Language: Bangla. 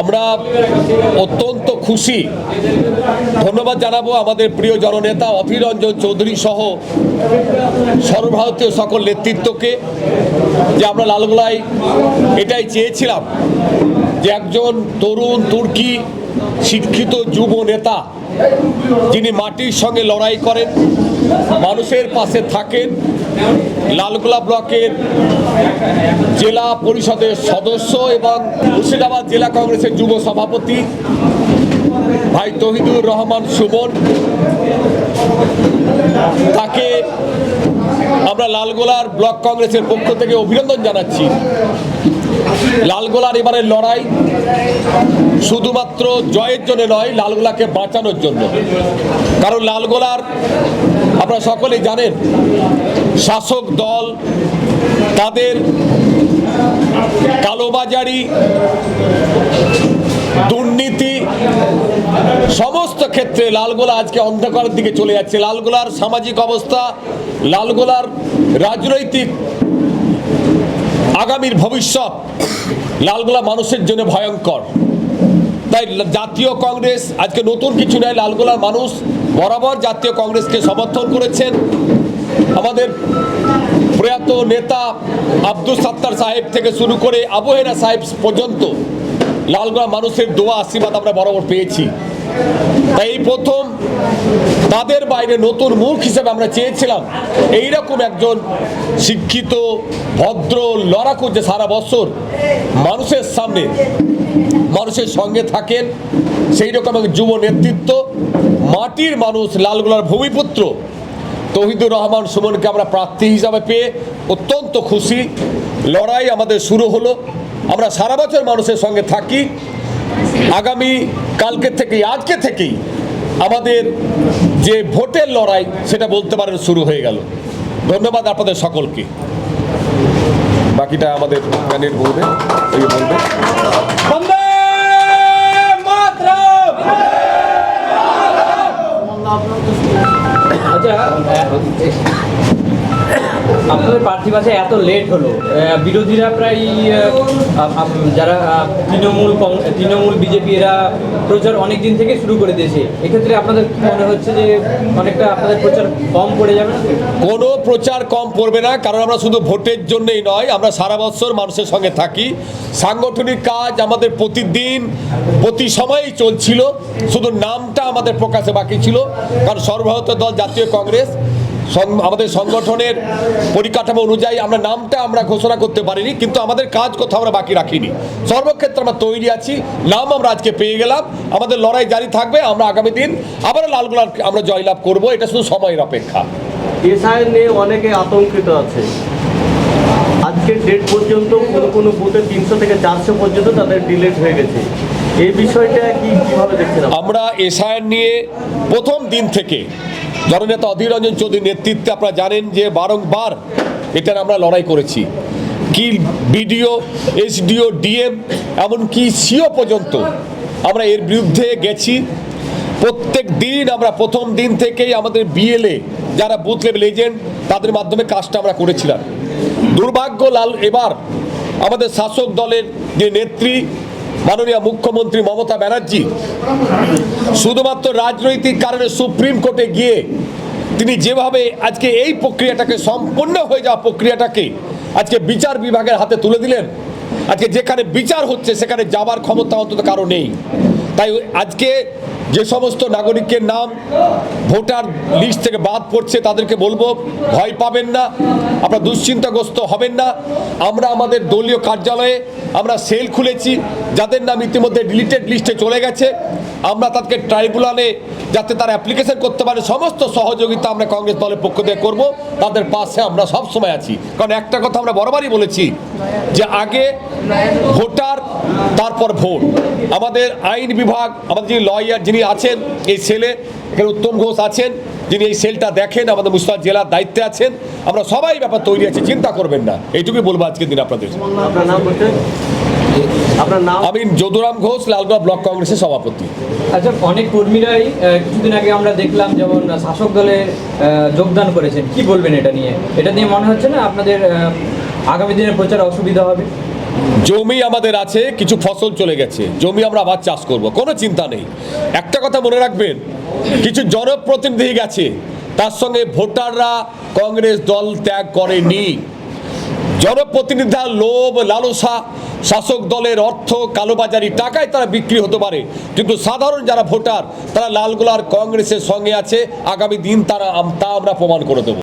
আমরা অত্যন্ত খুশি, ধন্যবাদ জানাবো আমাদের প্রিয় জননেতা অধীর রঞ্জন চৌধুরী সহ সর্বভারতীয় সকল নেতৃত্বকে যে আমরা লালগোলায় এটাই চেয়েছিলাম যে একজন তরুণ তুর্কি শিক্ষিত যুব নেতা যিনি মাটির সঙ্গে লড়াই করেন, মানুষের পাশে থাকেন, লালগোলা ব্লকের জেলা পরিষদের সদস্য এবং মুর্শিদাবাদ জেলা কংগ্রেসের যুব সভাপতি ভাই তৌহিদুর রহমান সুমন, তাকে আমরা লালগোলার ব্লক কংগ্রেসের পক্ষ থেকে অভিনন্দন জানাচ্ছি। লালগোলার এবারের লড়াই শুধুমাত্র জয়ের জন্য নয়, লালগোলাকে বাঁচানোর জন্য। কারণ লালগোলার আপনারা সকলেই জানেন, শাসক দল তাদের কালোবাজারি, দুর্নীতি সমস্ত ক্ষেত্রে লালগোলা আজকে অন্ধকারের দিকে চলে যাচ্ছে। লালগোলার সামাজিক অবস্থা, লালগোলার রাজনৈতিক আগামীর ভবিষ্যৎ লালগোলা মানুষের জন্য ভয়ঙ্কর। তাই জাতীয় কংগ্রেস আজকে নতুন কিছু নয়, লালগোলার মানুষ বরাবর জাতীয় কংগ্রেসকে সমর্থন করেছেন। আমাদের প্রয়াত নেতা আব্দুল সাত্তার সাহেব থেকে শুরু করে আবু হেনা সাহেব পর্যন্ত লালগোলা মানুষের দোয়া আশীর্বাদ আমরা বরাবর পেয়েছি। তাই এই প্রথম তাদের বাইরে নতুন মুখ হিসেবে আমরা চেয়েছিলাম এইরকম একজন শিক্ষিত, ভদ্র, লড়াকু যে সারা বছর মানুষের সামনে মানুষের সঙ্গে থাকেন, সেই রকম এক যুব নেতৃত্ব, মাটির মানুষ, লালগোলার ভূমিপুত্র তৌহিদুর রহমান সুমনকে আমরা প্রার্থী হিসাবে পেয়ে অত্যন্ত খুশি। লড়াই আমাদের শুরু হলো, আমরা সারা বছর মানুষের সঙ্গে থাকি। আগামী কালকে থেকে, আজকে থেকেই আমাদের যে ভোটের লড়াই সেটা বলতে পারেন শুরু হয়ে গেল। ধন্যবাদ আপনাদের সকলকে। বাকিটা আমাদের প্যানেল বলবে, বলবে। আচ্ছা, আপনাদের প্রার্থী বাছাই এত লেট হলো, বিরোধীরা প্রায় যারা তৃণমূল বিজেপি এরা প্রচার অনেক দিন থেকে শুরু করে দিয়েছে। এক্ষেত্রে আপনাদের মনে হচ্ছে যে অনেকটা আপনাদের প্রচার কম পড়ে যাবে না? কোনো প্রচার কম পড়বে না, কারণ আমরা শুধু ভোটের জন্যই নয়, আমরা সারা বছর মানুষের সঙ্গে থাকি। সাংগঠনিক কাজ আমাদের প্রতিদিন প্রতি সময়ই চলছিল, শুধু নামটা আমাদের প্রকাশে বাকি ছিল। কারণ সর্বভারতীয় দল জাতীয় কংগ্রেস আমাদের সংগঠনের পরিকাঠামো অনুযায়ী আমরা নামটা আমরা ঘোষণা করতে পারিনি, কিন্তু আমাদের কাজ কোথাও আমরা বাকি রাখিনি। সর্বক্ষেত্রে আমরা তৈরি আছি, নাম আমরা আজকে পেয়ে গেলাম, আমাদের লড়াই জারি থাকবে। আমরা আগামী দিন আবারও লালগোলার আমরা জয়লাভ করব, এটা শুধু সময়ের অপেক্ষা। এসআই নিয়ে অনেকে আতঙ্কিত আছে। আজকের ডেট পর্যন্ত কোনো বুথে 300 থেকে 400 পর্যন্ত তাদের ডিলেট হয়ে গেছে। এই বিষয়টা কিভাবে দেখছেন? আমরা এসআইআর নিয়ে প্রথম দিন থেকে জননেতা অধীর রঞ্জন চৌধুরীর নেতৃত্বে আপনারা জানেন যে বারংবার এটার আমরা লড়াই করেছি। কি বিডিও, এসডিও, ডিএম, এমনকি সিও পর্যন্ত আমরা এর বিরুদ্ধে গেছি। প্রত্যেক দিন আমরা প্রথম দিন থেকেই আমাদের বিএলএ যারা বুথ লেভেল এজেন্ট তাদের মাধ্যমে কাজটা আমরা করেছিলাম। দুর্ভাগ্য এবার আমাদের শাসক দলের যে নেত্রী মাননীয় মুখ্যমন্ত্রী মমতা ব্যানার্জি শুধুমাত্র রাজনৈতিক কারণে সুপ্রিম কোর্টে গিয়ে তিনি যেভাবে আজকে এই প্রক্রিয়াটাকে, সম্পূর্ণ হয়ে যাওয়া প্রক্রিয়াটাকে আজকে বিচার বিভাগের হাতে তুলে দিলেন। আজকে যেখানে বিচার হচ্ছে সেখানে যাবার ক্ষমতা অন্তত কারো নেই। তাই আজকে যে সমস্ত নাগরিকের নাম ভোটার লিস্ট থেকে বাদ পড়ছে তাদেরকে বলবো, ভয় পাবেন না, আপনারা দুশ্চিন্তাগ্রস্ত হবেন না। আমরা আমাদের দলীয় কার্যালয়ে আমরা সেল খুলেছি, যাদের নাম ইতিমধ্যে ডিলিটেড লিস্টে চলে গেছে আমরা তাদেরকে ট্রাইব্যুনালে যাতে তারা অ্যাপ্লিকেশন করতে পারে সমস্ত সহযোগিতা আমরা কংগ্রেস দলের পক্ষ থেকে করবো। তাদের পাশে আমরা সব সময় আছি। কারণ একটা কথা আমরা বরাবরই বলেছি যে আগে ভোটার, তারপর ভোট। আমাদের আইন বিভাগ, আমাদের যিনি লয়ার যিনি আছেন এই সেলে, এখানে উত্তম ঘোষ আছেন যিনি এই সেলটা দেখেন, আমাদের মুর্শিদাবাদ জেলার দায়িত্বে আছেন। আমরা সবাই ব্যাপার তৈরি আছি, চিন্তা করবেন না। এইটুকুই বলবো আজকের দিন আপনাদের। আমি যদুরাম ঘোষ, লালগোলা ব্লক কংগ্রেসের সভাপতি। আচ্ছা, অনেক কর্মীরাই কিছুদিন আগে আমরা দেখলাম যেমন শাসক দলে যোগদান করেছেন, কি বলবেন এটা নিয়ে? এটা নিয়ে মনে হচ্ছে না আপনাদের আগামী দিনে প্রচার অসুবিধা হবে? জমি আমাদের আছে, কিছু ফসল চলে গেছে, জমি আমরা আবার চাষ করব, কোনো চিন্তা নেই। একটা কথা মনে রাখবেন, কিছু জনপ্রতিনিধি গেছে, তার সঙ্গে ভোটাররা কংগ্রেস দল ত্যাগ করেনি। জনপ্রতিনিধিরা লোভ লালসা, শাসক দলের অর্থ, কালোবাজারি টাকায় তারা বিক্রি হতে পারে, কিন্তু সাধারণ যারা ভোটার তারা লালগোলার কংগ্রেসের সঙ্গে আছে। আগামী দিন তা আমরা প্রমাণ করে দেবো।